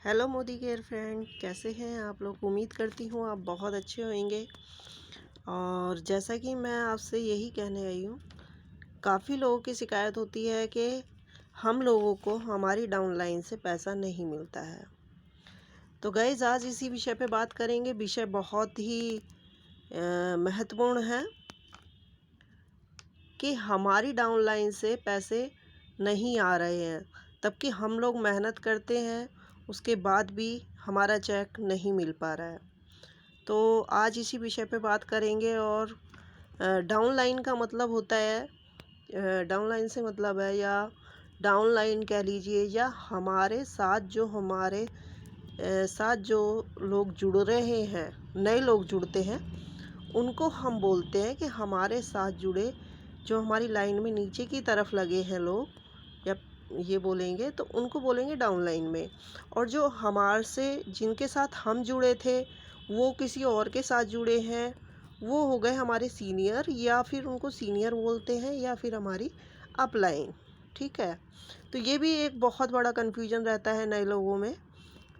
Hello Modi care friend, कैसे हैं आप लोग। उम्मीद करती हूँ आप बहुत अच्छे होंगे। और जैसा कि मैं आपसे यही कहने आई हूँ, काफ़ी लोगों की शिकायत होती है कि हम लोगों को हमारी डाउनलाइन से पैसा नहीं मिलता है। तो गाइस, आज इसी विषय पे बात करेंगे। विषय बहुत ही महत्वपूर्ण है कि हमारी डाउनलाइन से पैसे नहीं आ रहे हैं, तब कि हम लोग मेहनत करते हैं, उसके बाद भी हमारा चेक नहीं मिल पा रहा है। तो आज इसी विषय पे बात करेंगे। और डाउनलाइन का मतलब होता है, डाउनलाइन से मतलब है, या डाउनलाइन कह लीजिए, या हमारे साथ जो लोग जुड़ रहे हैं, नए लोग जुड़ते हैं, उनको हम बोलते हैं कि हमारे साथ जुड़े, जो हमारी लाइन में नीचे की तरफ लगे हैं लोग, या ये बोलेंगे तो उनको बोलेंगे डाउनलाइन में। और जो हमारे से जिनके साथ हम जुड़े थे, वो किसी और के साथ जुड़े हैं, वो हो गए हमारे सीनियर, या फिर उनको सीनियर बोलते हैं, या फिर हमारी अपलाइन। ठीक है। तो ये भी एक बहुत बड़ा कन्फ्यूजन रहता है नए लोगों में,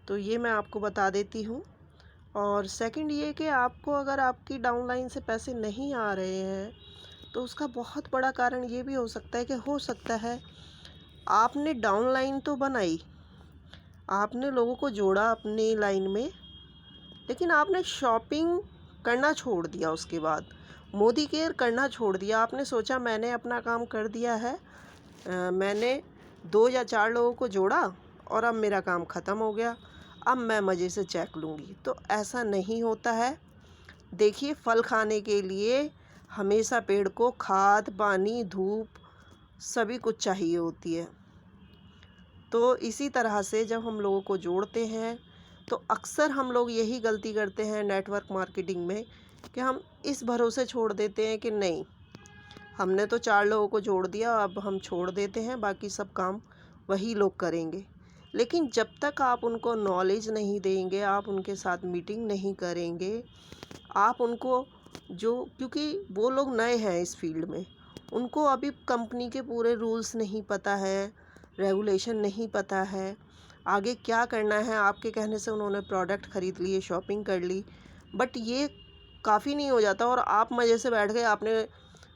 तो ये मैं आपको बता देती हूँ। और सेकंड ये कि आपको अगर आपकी डाउनलाइन से पैसे नहीं आ रहे हैं, तो उसका बहुत बड़ा कारण ये भी हो सकता है कि हो सकता है आपने डाउनलाइन तो बनाई, आपने लोगों को जोड़ा अपनी लाइन में, लेकिन आपने शॉपिंग करना छोड़ दिया। उसके बाद मोदी केयर करना छोड़ दिया। आपने सोचा मैंने अपना काम कर दिया है, मैंने 2 या 4 लोगों को जोड़ा और अब मेरा काम ख़त्म हो गया, अब मैं मज़े से चेक लूँगी। तो ऐसा नहीं होता है। देखिए, फल खाने के लिए हमेशा पेड़ को खाद, पानी, धूप सभी कुछ चाहिए होती है। तो इसी तरह से जब हम लोगों को जोड़ते हैं, तो अक्सर हम लोग यही गलती करते हैं नेटवर्क मार्केटिंग में, कि हम इस भरोसे छोड़ देते हैं कि नहीं, हमने तो 4 लोगों को जोड़ दिया, अब हम छोड़ देते हैं, बाकी सब काम वही लोग करेंगे। लेकिन जब तक आप उनको नॉलेज नहीं देंगे, आप उनके साथ मीटिंग नहीं करेंगे, आप उनको क्योंकि वो लोग नए हैं इस फील्ड में, उनको अभी कंपनी के पूरे रूल्स नहीं पता है, रेगुलेशन नहीं पता है, आगे क्या करना है। आपके कहने से उन्होंने प्रोडक्ट ख़रीद लिए, शॉपिंग कर ली, बट ये काफ़ी नहीं हो जाता। और आप मज़े से बैठ गए, आपने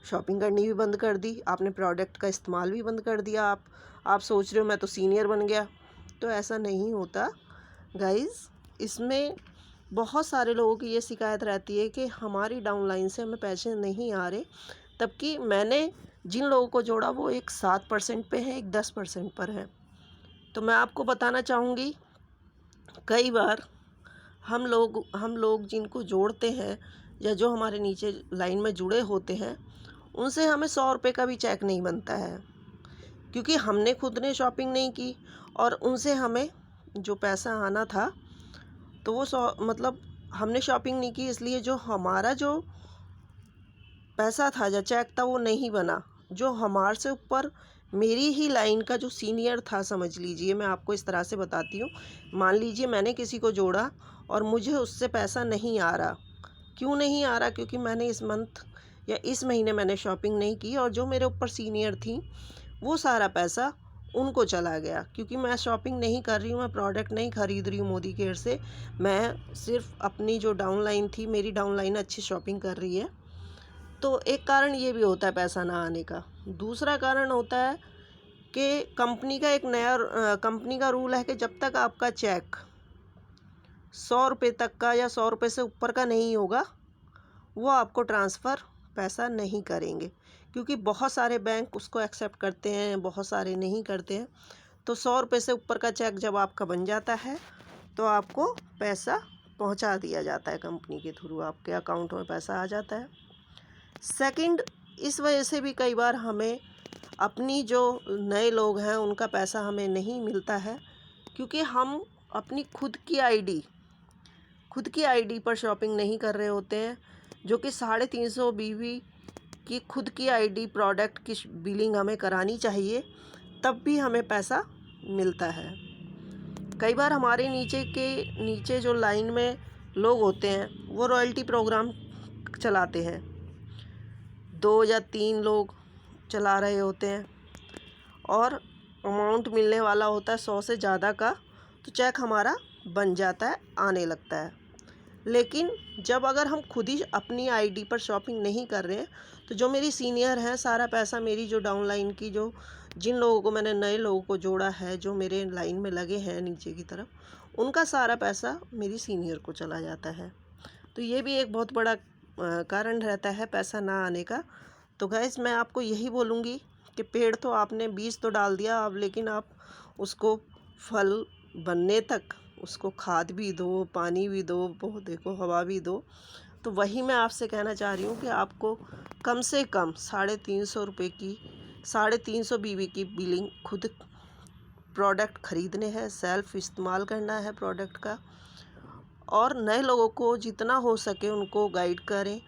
शॉपिंग करनी भी बंद कर दी, आपने प्रोडक्ट का इस्तेमाल भी बंद कर दिया। आप सोच रहे हो मैं तो सीनियर बन गया। तो ऐसा नहीं होता गाइज़। इसमें बहुत सारे लोगों की ये शिकायत रहती है कि हमारी डाउनलाइन से हमें पैसे नहीं आ रहे, तबकि मैंने जिन लोगों को जोड़ा वो एक 7% पे है, एक 10% पर है। तो मैं आपको बताना चाहूँगी, कई बार हम लोग जिनको जोड़ते हैं, या जो हमारे नीचे लाइन में जुड़े होते हैं, उनसे हमें 100 रुपये का भी चेक नहीं बनता है, क्योंकि हमने खुद ने शॉपिंग नहीं की। और उनसे हमें जो पैसा आना था, तो वो मतलब हमने शॉपिंग नहीं की, इसलिए जो हमारा जो पैसा था या चेक था वो नहीं बना। जो हमारे से ऊपर, मेरी ही लाइन का जो सीनियर था, समझ लीजिए, मैं आपको इस तरह से बताती हूँ। मान लीजिए मैंने किसी को जोड़ा और मुझे उससे पैसा नहीं आ रहा। क्यों नहीं आ रहा? क्योंकि मैंने इस मंथ या इस महीने मैंने शॉपिंग नहीं की, और जो मेरे ऊपर सीनियर थी, वो सारा पैसा उनको चला गया। क्योंकि मैं शॉपिंग नहीं कर रही हूँ, मैं प्रोडक्ट नहीं ख़रीद रही हूँ मोदी केयर से, मैं सिर्फ अपनी जो डाउनलाइन थी, मेरी डाउनलाइन अच्छी शॉपिंग कर रही है। तो एक कारण ये भी होता है पैसा ना आने का। दूसरा कारण होता है कि कंपनी का रूल है कि जब तक आपका चेक 100 रुपये तक का या 100 रुपये से ऊपर का नहीं होगा, वो आपको ट्रांसफ़र पैसा नहीं करेंगे। क्योंकि बहुत सारे बैंक उसको एक्सेप्ट करते हैं, बहुत सारे नहीं करते हैं। तो 100 रुपये से ऊपर का चेक जब आपका बन जाता है, तो आपको पैसा पहुंचा दिया जाता है कंपनी के थ्रू, आपके अकाउंट में पैसा आ जाता है। सेकंड, इस वजह से भी कई बार हमें अपनी जो नए लोग हैं उनका पैसा हमें नहीं मिलता है, क्योंकि हम अपनी खुद की आईडी पर शॉपिंग नहीं कर रहे होते हैं, जो कि 350 बीबी की खुद की आईडी प्रोडक्ट की बिलिंग हमें करानी चाहिए, तब भी हमें पैसा मिलता है। कई बार हमारे नीचे जो लाइन में लोग होते हैं, वो रॉयल्टी प्रोग्राम चलाते हैं, 2 या 3 लोग चला रहे होते हैं, और अमाउंट मिलने वाला होता है 100 से ज़्यादा का। तो चेक हमारा बन जाता है, आने लगता है। लेकिन जब अगर हम खुद ही अपनी आईडी पर शॉपिंग नहीं कर रहे हैं, तो जो मेरी सीनियर हैं, सारा पैसा मेरी जो डाउनलाइन की जो जिन लोगों को मैंने नए लोगों को जोड़ा है, जो मेरे लाइन में लगे हैं नीचे की तरफ, उनका सारा पैसा मेरी सीनियर को चला जाता है। तो ये भी एक बहुत बड़ा कारण रहता है पैसा ना आने का। तो गाइस मैं आपको यही बोलूँगी कि पेड़ तो आपने बीज तो डाल दिया अब, लेकिन आप उसको फल बनने तक उसको खाद भी दो, पानी भी दो, पौधे को हवा भी दो। तो वही मैं आपसे कहना चाह रही हूँ कि आपको कम से कम 350 रुपये की 350 बीबी की बिलिंग खुद प्रोडक्ट ख़रीदने हैं, सेल्फ इस्तेमाल करना है प्रोडक्ट का। और नए लोगों को जितना हो सके उनको गाइड करें,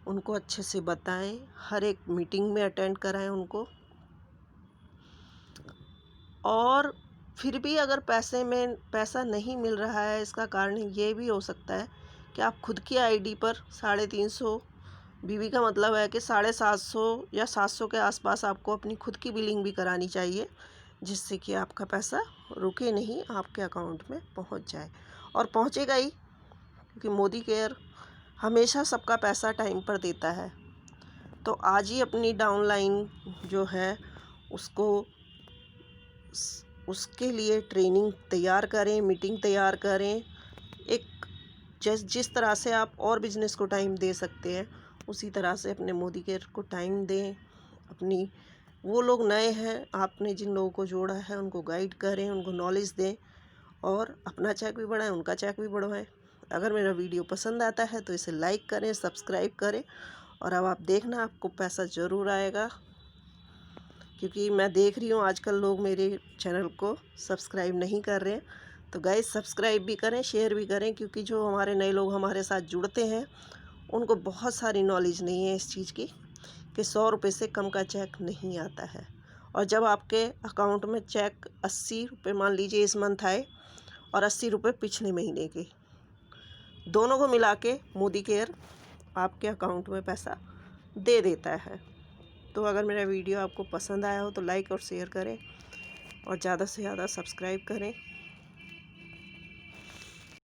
उनको अच्छे से बताएं, हर एक मीटिंग में अटेंड कराएं उनको। और फिर भी अगर पैसा नहीं मिल रहा है, इसका कारण ये भी हो सकता है कि आप खुद की आईडी पर 350 बीबी का मतलब है कि 750 या 700 के आसपास आपको अपनी खुद की बिलिंग भी करानी चाहिए, जिससे कि आपका पैसा रुके नहीं, आपके अकाउंट में पहुंच जाए। और पहुंचेगा ही, क्योंकि मोदी केयर हमेशा सबका पैसा टाइम पर देता है। तो आज ही अपनी डाउनलाइन जो है उसको उसके लिए ट्रेनिंग तैयार करें, मीटिंग तैयार करें। एक जिस तरह से आप और बिजनेस को टाइम दे सकते हैं, उसी तरह से अपने मोदी केयर को टाइम दें। अपनी वो लोग नए हैं, आपने जिन लोगों को जोड़ा है उनको गाइड करें, उनको नॉलेज दें और अपना चेक भी बढ़ाएं, उनका चेक भी बढ़वाएं। अगर मेरा वीडियो पसंद आता है तो इसे लाइक करें, सब्सक्राइब करें। और अब आप देखना, आपको पैसा ज़रूर आएगा, क्योंकि मैं देख रही हूँ आजकल लोग मेरे चैनल को सब्सक्राइब नहीं कर रहे हैं। तो गाइस सब्सक्राइब भी करें, शेयर भी करें, क्योंकि जो हमारे नए लोग हमारे साथ जुड़ते हैं उनको बहुत सारी नॉलेज नहीं है इस चीज़ की कि 100 रुपये से कम का चेक नहीं आता है। और जब आपके अकाउंट में चेक 80 रुपये मान लीजिए इस मंथ आए और 80 रुपये पिछले महीने के, दोनों को मिला के मोदी केयर आपके अकाउंट में पैसा दे देता है। तो अगर मेरा वीडियो आपको पसंद आया हो तो लाइक और शेयर करें और ज़्यादा से ज़्यादा सब्सक्राइब करें।